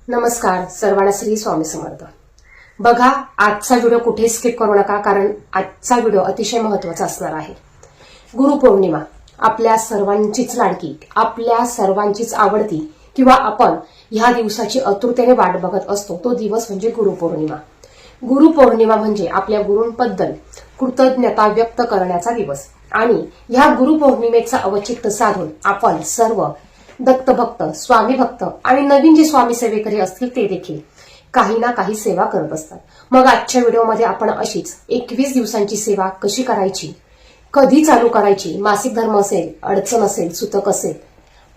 नमस्कार सर्वांना श्री स्वामी समर्थ। बघा, आजचा व्हिडिओ कुठे स्किप करू नका, कारण आजचा व्हिडिओ अतिशय महत्त्वाचा असणार आहे। गुरुपौर्णिमा आपल्या सर्वांचीच लाडकी, आपल्या सर्वांचीच आवडती, किंवा आपण ह्या दिवसाची आतुरतेने वाट बघत असतो तो दिवस म्हणजे गुरुपौर्णिमा। गुरुपौर्णिमा म्हणजे आपल्या गुरूंबद्दल कृतज्ञता व्यक्त करण्याचा दिवस, आणि ह्या गुरुपौर्णिमेचा अवचित्त साधून आपण सर्व दत्तभक्त, स्वामी भक्त आणि नवीन जे स्वामी सेवेकरी असतील ते देखील काही ना काही सेवा करत असतात। मग आजच्या व्हिडिओमध्ये आपण अशीच 21 दिवसांची सेवा कशी करायची, कधी चालू करायची, मासिक धर्म असेल, अडचण असेल, सुतक असेल,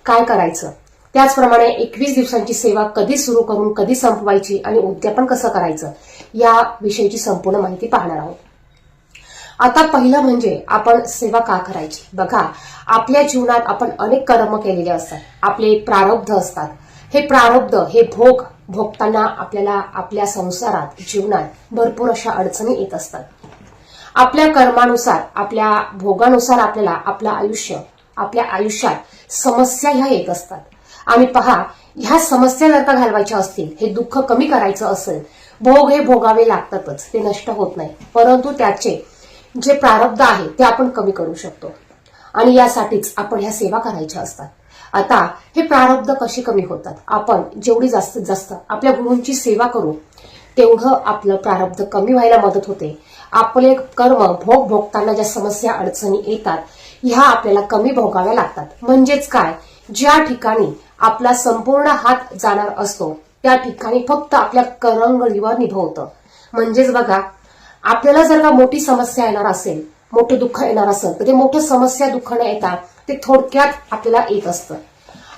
काय करायचं, त्याचप्रमाणे 21 दिवसांची सेवा कधी सुरू करून कधी संपवायची आणि उद्यापन कसं करायचं, या विषयीची संपूर्ण माहिती पाहणार आहोत। आता पहिलं म्हणजे आपण सेवा का करायची। बघा, आपल्या जीवनात आपण अनेक कर्म केलेले असतात, आपले प्रारब्ध असतात। हे प्रारब्ध, हे भोग भोगताना आपल्याला आपल्या संसारात, जीवनात भरपूर अशा अडचणी येत असतात। आपल्या कर्मानुसार, आपल्या भोगानुसार आपल्याला आपल्या आयुष्यात समस्या ह्या येत असतात। आणि पहा, ह्या समस्या जर का घालवायच्या असतील, हे दुःख कमी करायचं असेल, भोग हे भोगावे लागतातच, ते नष्ट होत नाही, परंतु त्याचे जे प्रारब्ध आहे ते आपण कमी करू शकतो, आणि यासाठीच आपण ह्या सेवा करायच्या असतात। आता हे प्रारब्ध कशी कमी होतात, आपण जेवढी जास्तीत जास्त आपल्या गुरूंची सेवा करू तेवढं आपलं प्रारब्ध कमी व्हायला मदत होते। आपले कर्म भोग भोगताना ज्या समस्या अडचणी येतात ह्या आपल्याला कमी भोगाव्या लागतात। म्हणजेच काय, ज्या ठिकाणी आपला संपूर्ण हात जाणार असतो त्या ठिकाणी फक्त आपल्या करंगळीवर निभवतं। म्हणजेच बघा, आपल्याला जर का मोठी समस्या येणार असेल, मोठं दुःख येणार असेल, तर ते मोठं समस्या दुःख न येता ते थोडक्यात आपल्याला येत असतं।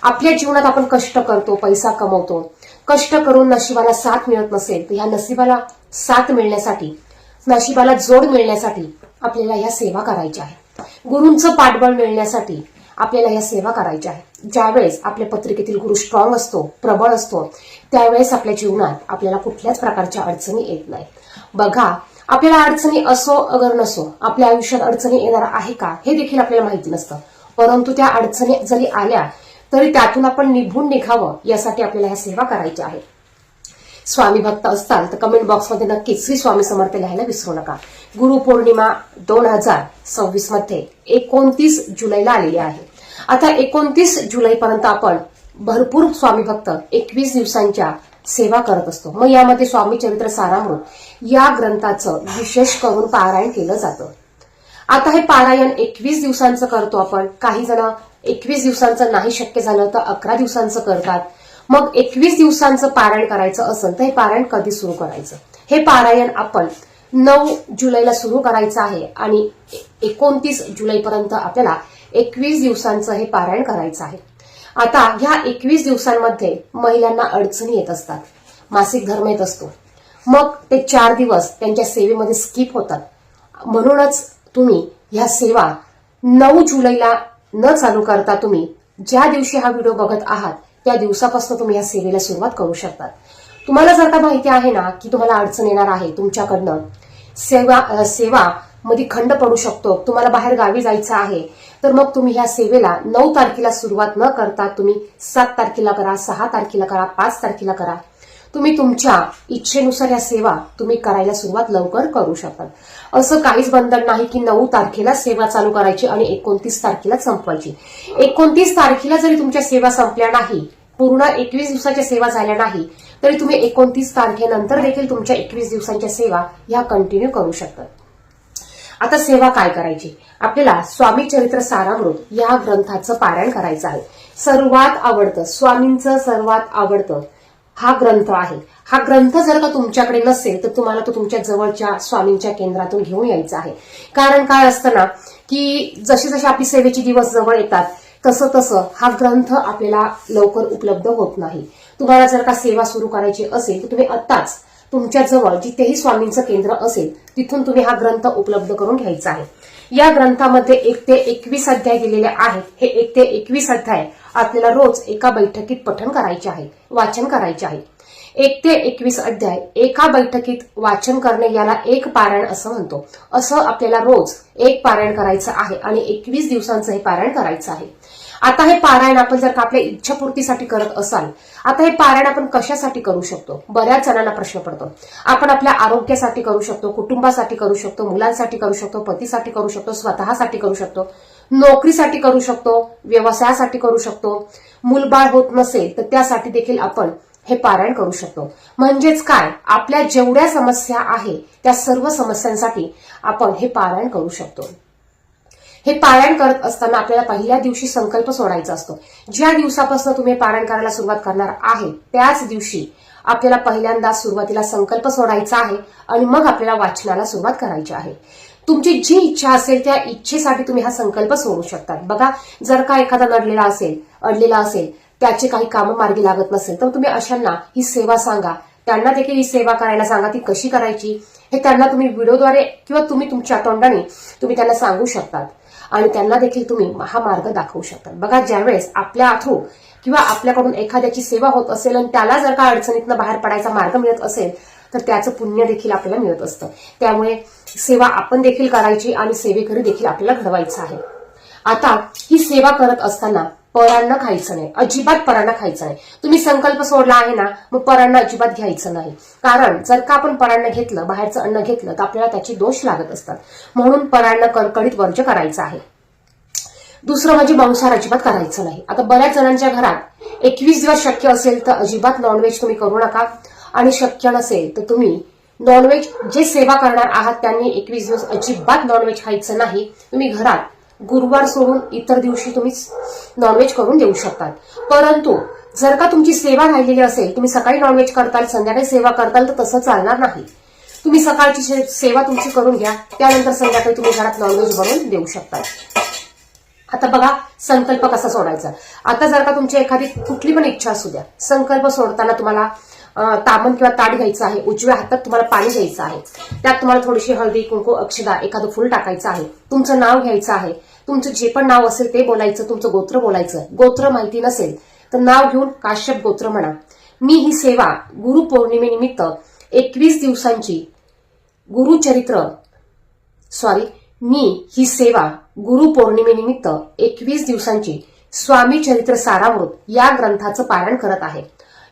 आपल्या जीवनात आपण कष्ट करतो, पैसा कमवतो, कष्ट करून नशिबाला साथ मिळत नसेल तर ह्या नशिबाला साथ मिळण्यासाठी, नशिबाला जोड मिळण्यासाठी आपल्याला ह्या सेवा करायच्या आहेत। गुरूंचं पाठबळ मिळण्यासाठी आपल्याला ह्या सेवा करायच्या आहेत। ज्यावेळेस आपल्या पत्रिकेतील गुरु स्ट्रॉंग असतो, प्रबळ असतो, त्यावेळेस आपल्या जीवनात आपल्याला कुठल्याच प्रकारच्या अडचणी येत नाही। बघा, आपल्याला अडचणी असो अगर नसो, आपल्या आयुष्यात अडचणी येणार आहे का हे देखील आपल्याला माहिती नसतं, परंतु त्या अडचणी जरी आल्या तरी त्यातून आपण निघून निघावं यासाठी आपल्याला ह्या सेवा करायच्या आहेत। स्वामी भक्त असताल तर कमेंट बॉक्समध्ये नक्कीच श्री स्वामी समर्थ लिहायला विसरू नका। गुरुपौर्णिमा 2026 मध्ये 29 जुलैला आलेली आहे। आता 29 जुलैपर्यंत आपण भरपूर स्वामी भक्त 21 दिवसांच्या सेवा करत असतो। मग यामध्ये स्वामी चरित्र सारामृत या ग्रंथाचं विशेष करून पारायण केलं जातं। आता हे पारायण 21 दिवसांचं करतो आपण, काही जण 21 दिवसांचं नाही शक्य झालं तर 11 दिवसांचं करतात। मग 21 दिवसांचं पारायण करायचं असेल तर हे पारायण कधी सुरू करायचं, हे पारायण आपण 9 जुलैला सुरू करायचं आहे, आणि 29 जुलैपर्यंत आपल्याला 21 दिवसांचं हे पारायण करायचं आहे। आता ह्या 21 दिवसांमध्ये महिलांना अडचणी येत असतात, मासिक धर्म येत असतो, मग ते 4 दिवस त्यांच्या सेवेमध्ये स्किप होतात। म्हणूनच तुम्ही ह्या सेवा 9 जुलैला न चालू करता तुम्ही ज्या दिवशी हा व्हिडिओ बघत आहात त्या दिवसापासून तुम्ही ह्या सेवेला सुरुवात करू शकता। तुम्हाला जर का माहिती आहे ना की तुम्हाला अडचण येणार आहे, तुमच्याकडनं सेवा मध्ये खंड पडू शकतो, तुम्हाला बाहेर गावी जायचं आहे, तर मग तुम्ही ह्या सेवेला 9 तारखेला सुरुवात न करता तुम्ही 7 तारखेला करा, 6 तारखेला करा, 5 तारखेला करा। तुम्ही तुमच्या इच्छेनुसार या सेवा तुम्ही करायला सुरुवात लवकर करू शकता। असं काहीच बंधन नाही की 9 तारखेला सेवा चालू करायची आणि 29 तारखेला संपवायची। 29 तारखेला जरी तुमच्या सेवा संपल्या नाही, पूर्ण 21 दिवसाच्या सेवा झाल्या नाही, तरी तुम्ही 29 तारखेनंतर देखील तुमच्या 21 दिवसांच्या सेवा ह्या कंटिन्यू करू शकता। आता सेवा काय करायची, आपल्याला स्वामी चरित्र सारामृत या ग्रंथाचं पारायण करायचं आहे। सर्वात आवडतं, स्वामींचं सर्वात आवडतं हा ग्रंथ आहे। हा ग्रंथ जर का तुमच्याकडे नसेल तर तुम्हाला तो तुमच्या जवळच्या स्वामींच्या केंद्रातून घेऊन यायचा आहे। कारण काय असतं ना की जसे जसे आपली सेवेचे दिवस जवळ येतात तसं तसं हा ग्रंथ आपल्याला लवकर उपलब्ध होत नाही। तुम्हाला जर का सेवा सुरू करायची असेल तर तुम्ही आत्ताच तुमच्या जवळ जिथेही स्वामींचं केंद्र असेल तिथून तुम्ही हा ग्रंथ उपलब्ध करून घ्यायचा आहे। या ग्रंथामध्ये 1 ते 21 अध्याय दिलेले आहेत। हे 1 ते 21 अध्याय आपल्याला रोज एका बैठकीत पठण करायचे आहे, वाचन करायचे आहे। 1 ते 21 अध्याय एका बैठकीत वाचन करणे याला एक पारायण असं म्हणतो। असं आपल्याला रोज एक पारायण करायचं आहे आणि 21 दिवसांचं हे पारायण करायचं आहे। आता हे पारायण आपण जर का आपल्या इच्छापूर्तीसाठी करत असाल, आता हे पारायण आपण कशासाठी करू शकतो? बऱ्याच जणांना प्रश्न पडतो. आपण आपल्या आरोग्यासाठी करू शकतो, कुटुंबासाठी करू शकतो, मुलांसाठी करू शकतो, पतीसाठी करू शकतो, स्वतःसाठी करू शकतो, नोकरीसाठी करू शकतो, व्यवसायासाठी करू शकतो. मूलबाळ होत नसेल तर त्यासाठी देखील आपण हे पारायण करू शकतो. म्हणजेच काय, आपल्या जेवढ्या समस्या आहे त्या सर्व समस्यांसाठी आपण हे पारायण करू शकतो. हे पारायण करत असताना आपल्याला पहिल्या दिवशी संकल्प सोडायचा असतो. ज्या दिवसापासून तुम्ही पारायण करायला सुरुवात करणार आहे त्याच दिवशी आपल्याला पहिल्यांदा सुरुवातीला संकल्प सोडायचा आहे आणि मग आपल्याला वाचनाला सुरुवात करायची आहे. तुमची जी इच्छा असेल त्या इच्छेसाठी तुम्ही हा संकल्प सोडू शकता. बघा, जर का एखादा अडलेला असेल, त्याचे काही कामं मार्गी लागत नसेल तर तुम्ही अशांना ही सेवा सांगा, त्यांना देखील ही सेवा करायला सांगा. ती कशी करायची हे त्यांना तुम्ही व्हिडिओद्वारे किंवा तुम्ही तुमच्या तोंडाने तुम्ही त्यांना सांगू शकतात आणि त्यांना देखील तुम्ही हा मार्ग दाखवू शकता. बघा, ज्यावेळेस आपल्या थ्रू किंवा आपल्याकडून एखाद्याची सेवा होत असेल आणि त्याला जर का अडचणीतनं बाहेर पडायचा मार्ग मिळत असेल तर त्याचं पुण्य देखील आपल्याला मिळत असतं. त्यामुळे सेवा आपण देखील करायची आणि सेवेकरी देखील आपल्याला घडवायचं आहे. आता ही सेवा करत असताना परान्न खायचं नाही, अजिबात परान्न खायचं नाही. तुम्ही संकल्प सोडला आहे ना, मग परान्न अजिबात घ्यायचं नाही. कारण जर का आपण परान्न घेतलं, बाहेरचं अन्न घेतलं तर आपल्याला त्याची दोष लागत असतात. म्हणून परान्न कडकडीत वर्ज्य करायचं आहे. दुसरं म्हणजे मांसाहार अजिबात करायचं नाही. आता बऱ्याच जणांच्या घरात 21 दिवस शक्य असेल तर अजिबात नॉनव्हेज तुम्ही करू नका आणि शक्य नसेल तर तुम्ही नॉनव्हेज जे सेवा करणार आहात त्यांनी 21 दिवस अजिबात नॉनव्हेज खायचं नाही. तुम्ही घरात गुरुवार सोडून इतर दिवशी तुम्ही नॉनव्हेज करून देऊ शकतात. परंतु जर का तुमची सेवा राहिलेली असेल, तुम्ही सकाळी नॉनव्हेज करताल, संध्याकाळी सेवा करताल तर तसं चालणार नाही. तुम्ही सकाळची सेवा तुमची करून घ्या, त्यानंतर संध्याकाळी तुम्ही घरात नॉनव्हेज बनवून देऊ शकता. आता बघा, संकल्प कसा सोडायचा. आता जर का तुमची एखादी कुठली पण इच्छा असू द्या, संकल्प सोडताना तुम्हाला तामण किंवा ताट घ्यायचं आहे, उजव्या हातात तुम्हाला पाणी घ्यायचं आहे, त्यात तुम्हाला थोडीशी हळदी, कुंकू, अक्षदा, एखादं फुल टाकायचं आहे, तुमचं नाव घ्यायचं आहे, तुमचं जे पण नाव असेल ते बोलायचं, तुमचं गोत्र बोलायचं. गोत्र माहिती नसेल तर नाव घेऊन काश्यप गोत्र म्हणा. मी ही सेवा गुरुपौर्णिमेनिमित्त 21 दिवसांची मी ही सेवा गुरुपौर्णिमेनिमित्त 21 दिवसांची स्वामी चरित्र सारामृत या ग्रंथाचं पारायण करत आहे.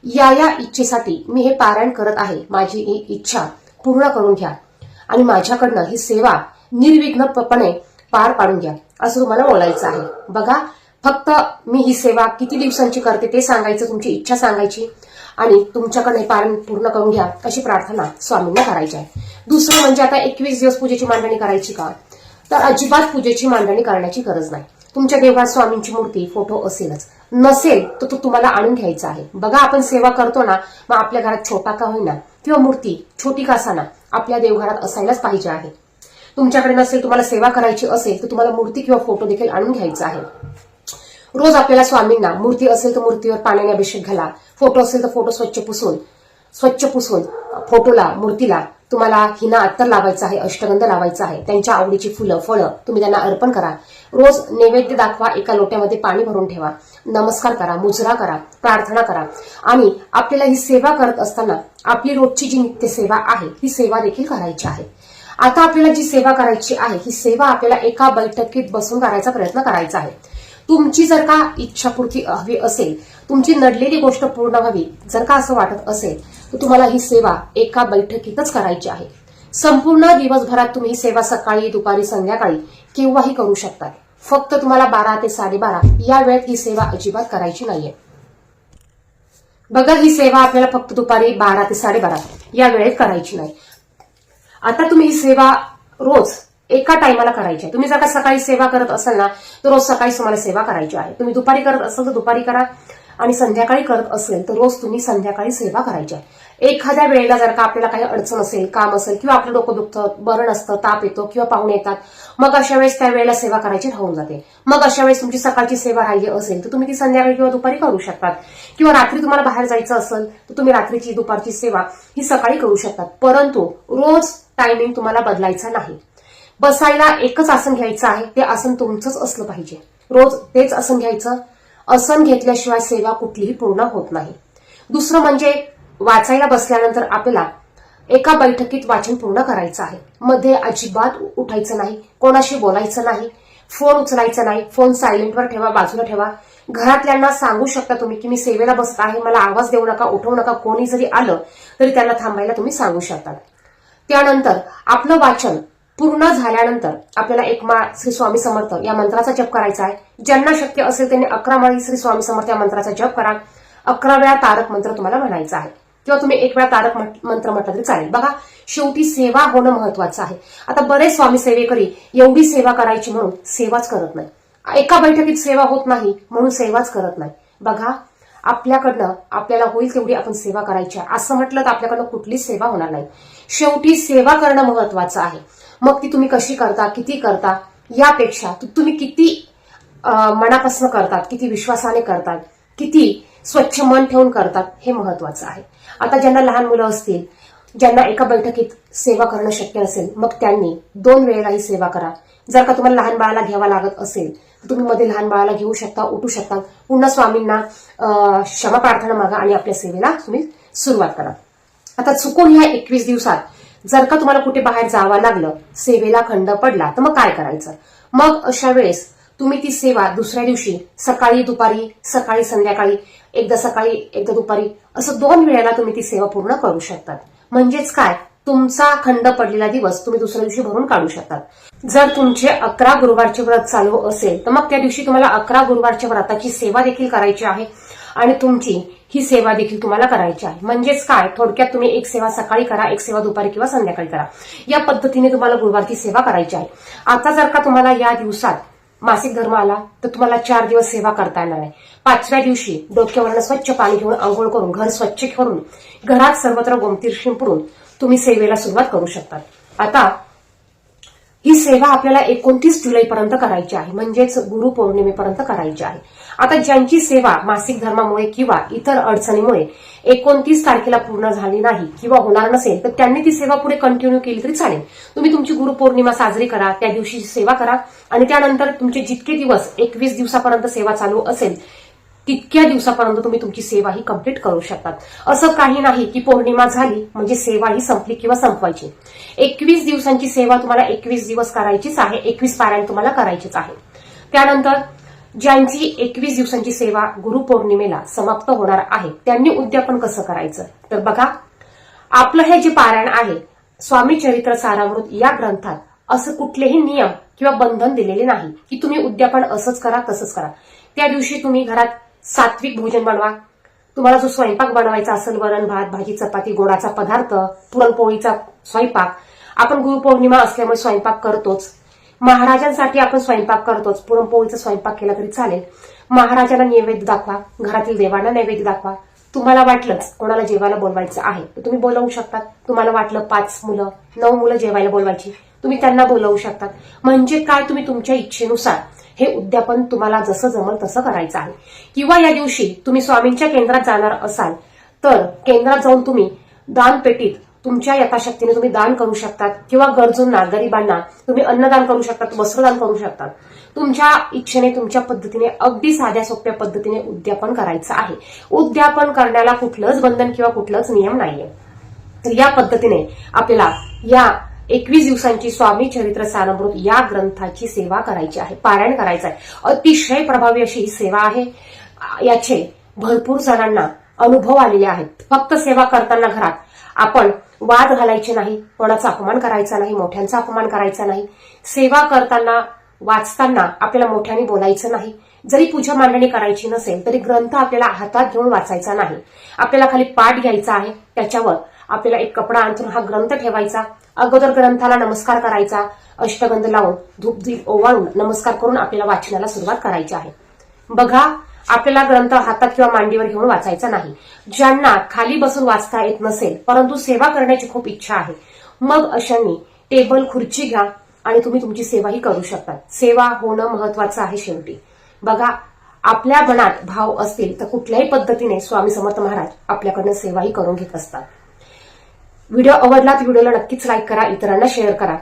या इच्छेसाठी मी हे पारायण करत आहे. माझी ही इच्छा पूर्ण करून घ्या आणि माझ्याकडनं ही सेवा निर्विघ्नपणे पार पाडून घ्या असं तुम्हाला बोलायचं आहे. बघा, फक्त मी ही सेवा किती दिवसांची करते ते सांगायचं, तुमची इच्छा सांगायची आणि तुमच्याकडे पारायण पूर्ण करून घ्या अशी प्रार्थना स्वामींना करायची आहे. दुसरं म्हणजे आता 21 दिवस पूजेची मांडणी करायची का, तर अजिबात पूजेची मांडणी करण्याची गरज नाही. तुमच्या देवघरात स्वामींची मूर्ती, फोटो असेलच, नसेल तर तो तुम्हाला आणून घ्यायचा आहे. बघा, आपण सेवा करतो ना, मग आपल्या घरात छोटा का होईना किंवा मूर्ती छोटी का असाना आपल्या देवघरात असायलाच पाहिजे आहे. तुमच्याकडे नसेल, तुम्हाला सेवा करायची असेल तर तुम्हाला मूर्ती किंवा फोटो देखील आणून घ्यायचा आहे. रोज आपल्याला स्वामींना, मूर्ती असेल तर मूर्तीवर पाण्याने अभिषेक घाला, फोटो असेल तर फोटो स्वच्छ पुसून फोटोला, मूर्तीला तुम्हाला हिना अत्तर लावायचा आहे, अष्टगंध लावायचा आहे, त्यांच्या आवडीची फुलं, फळं तुम्ही त्यांना अर्पण करा. रोज नैवेद्य दाखवा, एका लोट्यामध्ये पाणी भरून ठेवा, नमस्कार करा, मुजरा करा, प्रार्थना करा. आणि आपल्याला ही सेवा करत असताना आपली रोजची जी नित्य सेवा आहे ही सेवा देखील करायची आहे. आता आपल्याला जी सेवा करायची आहे ही सेवा आपल्याला एका बैठकीत बसून करायचा प्रयत्न करायचा आहे. तुमची जर का इच्छापूर्ती हवी असेल, तुमची नडलेली गोष्ट पूर्ण व्हावी जर का असं वाटत असेल तर तुम्हाला ही सेवा एका बैठकीतच करायची आहे. संपूर्ण दिवसभरात तुम्ही ही सेवा सकाळी, दुपारी, संध्याकाळी केव्हाही करू शकता. फक्त तुम्हाला 12 ते 12:30 या वेळेत ही सेवा अजिबात करायची नाहीये. बघा, ही सेवा आपल्याला फक्त दुपारी 12 ते 12:30 या वेळेत करायची नाही. आता तुम्ही ही सेवा रोज एका टायमाला करायची आहे. तुम्ही जर का सकाळी सेवा करत असाल ना तर रोज सकाळी तुम्हाला सेवा करायची आहे. तुम्ही दुपारी करत असाल तर दुपारी करा आणि संध्याकाळी करत असेल तर रोज तुम्ही संध्याकाळी सेवा करायची आहे. एखाद्या वेळेला जर का आपल्याला काही अडचण असेल, काम असेल किंवा आपलं डोकं दुखतं, बरं नसतं, ताप येतो किंवा पाहुणे येतात, मग अशा वेळेस त्या वेळेला सेवा करायची राहून जाते. मग अशा वेळेस तुमची सकाळची सेवा राहिली असेल तर तुम्ही ती संध्याकाळी किंवा दुपारी करू शकतात. किंवा रात्री तुम्हाला बाहेर जायचं असेल तर तुम्ही रात्रीची, दुपारची सेवा ही सकाळी करू शकतात. परंतु रोज टायमिंग तुम्हाला बदलायचा नाही. बसायला एकच आसन घ्यायचं आहे, ते आसन तुमचंच असलं पाहिजे. रोज तेच आसन घ्यायचं. आसन घेतल्याशिवाय सेवा कुठलीही पूर्ण होत नाही. दुसरं म्हणजे वाचायला बसल्यानंतर आपल्याला एका बैठकीत वाचन पूर्ण करायचं आहे. मध्ये अजिबात उठायचं नाही, कोणाशी बोलायचं नाही, फोन उचलायचा नाही, फोन सायलेंटवर ठेवा, बाजूला ठेवा. घरातल्यांना सांगू शकता तुम्ही की मी सेवेला बसत आहे, मला आवाज देऊ नका, उठवू नका. कोणी जरी आलं तरी त्यांना थांबायला तुम्ही सांगू शकता. त्यानंतर आपलं वाचन पूर्ण झाल्यानंतर आपल्याला एक माळ श्री स्वामी समर्थ या मंत्राचा जप करायचा आहे. ज्यांना शक्य असेल त्यांनी 11 माळी श्री स्वामी समर्थ या मंत्राचा जप करा. 11 वेळा तारक मंत्र तुम्हाला म्हणायचा आहे, किंवा तुम्ही 1 वेळा तारक मंत्र म्हटलं तरी चालेल. बघा, शेवटी सेवा होणं महत्वाचं आहे. आता बरेच स्वामी सेवेकरी एवढी सेवा करायची म्हणून सेवाच करत नाही, एका बैठकीत सेवा होत नाही म्हणून सेवाच करत नाही. बघा, आपल्याकडनं आपल्याला होईल तेवढी आपण सेवा करायची आहे. असं म्हटलं तर आपल्याकडनं कुठलीच सेवा होणार नाही. शेवटी सेवा करणं महत्वाचं आहे. मग ती तुम्ही कशी करता, किती करता, यापेक्षा तुम्ही किती मनापासून करतात, किती विश्वासाने करतात, किती स्वच्छ मन ठेवून करतात, हे महत्वाचं आहे. आता ज्यांना लहान मुलं असतील, ज्यांना एका बैठकीत सेवा करणं शक्य नसेल, मग त्यांनी 2 वेळेलाही सेवा करा. जर का तुम्हाला लहान बाळाला घ्यावा लागत असेल तर तुम्ही मध्ये लहान बाळाला घेऊ शकता, उठू शकता. पुन्हा स्वामींना क्षमा प्रार्थना मागा आणि आपल्या सेवेला तुम्ही सुरुवात करा. आता चुकून ह्या 21 दिवसात जर का तुम्हाला कुठे बाहेर जावं लागलं, सेवेला खंड पडला, तर मग काय करायचं? मग अशा वेळेस तुम्ही ती सेवा दुसऱ्या दिवशी सकाळी दुपारी, सकाळी संध्याकाळी, एकदा सकाळी एकदा दुपारी, असं 2 वेळेला तुम्ही ती सेवा पूर्ण करू शकतात. म्हणजेच काय, तुमचा खंड पडलेला दिवस तुम्ही दुसऱ्या दिवशी भरून काढू शकतात. जर तुमचे 11 गुरुवारचे व्रत चालू असेल तर मग त्या दिवशी तुम्हाला 11 गुरुवारच्या व्रताची सेवा देखील करायची आहे आणि तुमची ही सेवा देखील तुम्हाला करायची आहे. म्हणजेच काय, थोडक्यात तुम्ही एक सेवा सकाळी करा, एक सेवा दुपारी किंवा संध्याकाळी करा. या पद्धतीने तुम्हाला गुरुवारची सेवा करायची आहे. आता जर का तुम्हाला या दिवसात मासिक धर्म आला तर तुम्हाला 4 दिवस सेवा करता येणार आहे. 5व्या दिवशी डोक्यावरनं स्वच्छ पाणी घेऊन आंघोळ करून, घर स्वच्छ करून, घरात सर्वत्र गोमतीर शिंपडून तुम्ही सेवेला सुरुवात करू शकतात. आता ही सेवा आपल्याला 29 जुलैपर्यंत करायची आहे, म्हणजेच गुरुपौर्णिमेपर्यंत करायची आहे. आता ज्यांची सेवा मासिक धर्मामुळे किंवा इतर अडचणीमुळे 29 तारखेला पूर्ण झाली नाही किंवा होणार नसेल तर त्यांनी ती सेवा पुढे कंटिन्यू केली तरी चालेल. तुम्ही तुमची गुरुपौर्णिमा साजरी करा, त्या दिवशी सेवा करा आणि त्यानंतर तुमचे जितके दिवस 21 दिवसापर्यंत सेवा चालू असेल तितक्या दिवसापर्यंत तुम्ही तुमची सेवा ही कंप्लीट करू शकतात. असं काही नाही की पौर्णिमा झाली म्हणजे सेवा ही संपली किंवा संपवायची. 21 दिवसांची सेवा तुम्हाला 21 दिवस करायचीच आहे, 21 पारायण तुम्हाला करायचीच आहे. त्यानंतर ज्यांची 21 दिवसांची सेवा गुरुपौर्णिमेला समाप्त होणार आहे त्यांनी उद्यापन कसं करायचं? तर बघा, आपलं हे जे पारायण आहे स्वामी चरित्र सारामृत या ग्रंथात असं कुठलेही नियम किंवा बंधन दिलेले नाही की तुम्ही उद्यापन असंच करा तसंच करा. त्या दिवशी तुम्ही घरात सात्विक भोजन बनवा. तुम्हाला जो स्वयंपाक बनवायचा असेल, वरण भात, भाजी, चपाती, गोडाचा पदार्थ, पुरणपोळीचा स्वयंपाक, आपण गुरुपौर्णिमा असल्यामुळे स्वयंपाक करतोच. महाराजांसाठी आपण स्वयंपाक करतोच, पुरणपोळीचा स्वयंपाक केला तरी चालेल. महाराजांना नैवेद्य दाखवा, घरातील देवांना नैवेद्य दाखवा. तुम्हाला वाटलंच कोणाला जेवायला बोलवायचं आहे तर तुम्ही बोलवू शकतात. तुम्हाला वाटलं 5 मुलं 9 मुलं जेवायला बोलवायची, तुम्ही त्यांना बोलवू शकतात. म्हणजे काय, तुम्ही तुमच्या इच्छेनुसार हे उद्यापन तुम्हाला जसं जमल तसं करायचं आहे. किंवा या दिवशी तुम्ही स्वामींच्या केंद्रात जाणार असाल तर केंद्रात जाऊन तुम्ही दानपेटीत तुमच्या यथाशक्तीने तुम्ही दान करू शकतात किंवा गरजूंना, गरिबांना तुम्ही अन्नदान करू शकतात, वस्त्रदान करू शकतात. तुमच्या इच्छेने, तुमच्या पद्धतीने, अगदी साध्या सोप्या पद्धतीने उद्यापन करायचं आहे. उद्यापन करण्याला कुठलंच बंधन किंवा कुठलंच नियम नाहीये. तर या पद्धतीने आपल्याला या 21 दिवसांची स्वामी चरित्र सारामृत या ग्रंथाची सेवा करायची आहे, पारायण करायचं आहे. अतिशय प्रभावी अशी ही सेवा आहे. याचे भरपूर जणांना अनुभव आलेले आहेत. फक्त सेवा करताना घरात आपण वाद घालायचे नाही, कोणाचा अपमान करायचा नाही, मोठ्यांचा अपमान करायचा नाही. सेवा करताना, वाचताना आपल्याला मोठ्याने बोलायचं नाही. जरी पूजा मांडणी करायची नसेल तरी ग्रंथ आपल्याला हातात घेऊन वाचायचा नाही. आपल्याला खाली पाठ घ्यायचा आहे, त्याच्यावर आपल्याला एक कपडा अंथरून हा ग्रंथ ठेवायचा. अगोदर ग्रंथाला नमस्कार करायचा, अष्टगंध लावून, धूपदीप ओवाळून नमस्कार करून आपल्याला वाचनाला सुरुवात करायची आहे. बघा, आपल्याला ग्रंथ हातात किंवा मांडीवर घेऊन वाचायचा नाही. ज्यांना खाली बसून वाचता येत नसेल परंतु सेवा करण्याची खूप इच्छा आहे, मग अशांनी टेबल, खुर्ची घ्या आणि तुम्ही तुमची सेवाही करू शकता. सेवा होणं महत्वाचं आहे. शेवटी बघा, आपल्या मनात भाव असतील तर कुठल्याही पद्धतीने स्वामी समर्थ महाराज आपल्याकडनं सेवाही करून घेत असतात. व्हिडिओ आवडला तर व्हिडिओला नक्कीच लाईक करा, इतरांना शेअर करा.